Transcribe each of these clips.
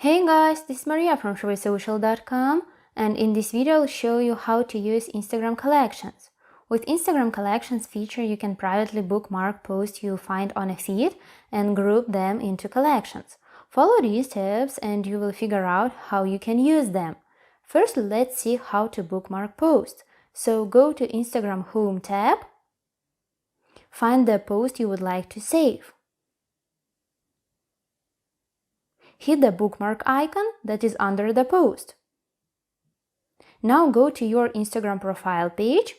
Hey guys, this is Maria from ShowySocial.com, and in this video I'll show you how to use Instagram collections. With Instagram collections feature, you can privately bookmark posts you find on a feed and group them into collections. Follow these steps and you will figure out how you can use them. First, let's see how to bookmark posts. So go to Instagram Home tab, find the post you would like to save. Hit the bookmark icon that is under the post. Now go to your Instagram profile page.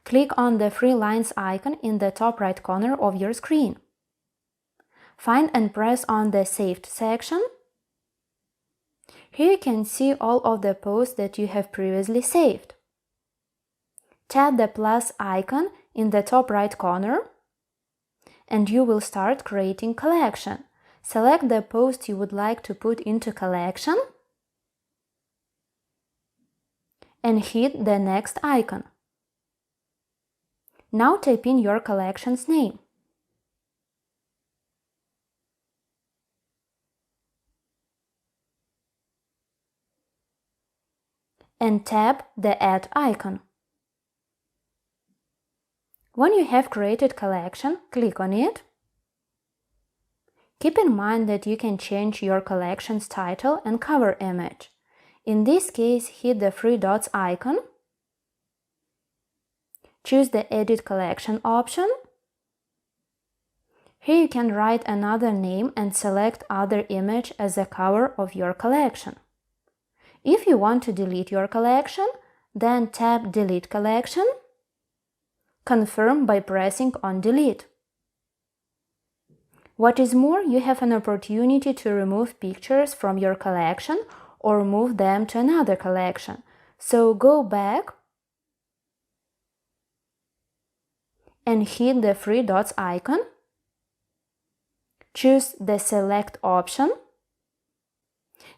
Click on the three lines icon in the top right corner of your screen. Find and press on the Saved section. Here you can see all of the posts that you have previously saved. Tap the plus icon in the top right corner and you will start creating collection. Select the post you would like to put into collection and hit the next icon. Now type in your collection's name. And tap the Add icon. When you have created collection, click on it. Keep in mind that you can change your collection's title and cover image. In this case, hit the three dots icon. Choose the Edit Collection option. Here you can write another name and select other image as the cover of your collection. If you want to delete your collection, then tap Delete Collection. Confirm by pressing on Delete. What is more, you have an opportunity to remove pictures from your collection or move them to another collection. So go back and hit the three dots icon. Choose the Select option.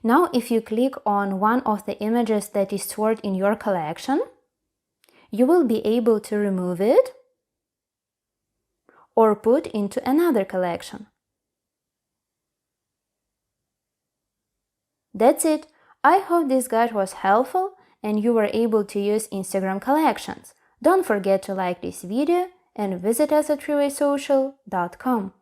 Now, if you click on one of the images that is stored in your collection, you will be able to remove it or put into another collection. That's it. I hope this guide was helpful and you were able to use Instagram collections. Don't forget to like this video and visit us at ShowySocial.com.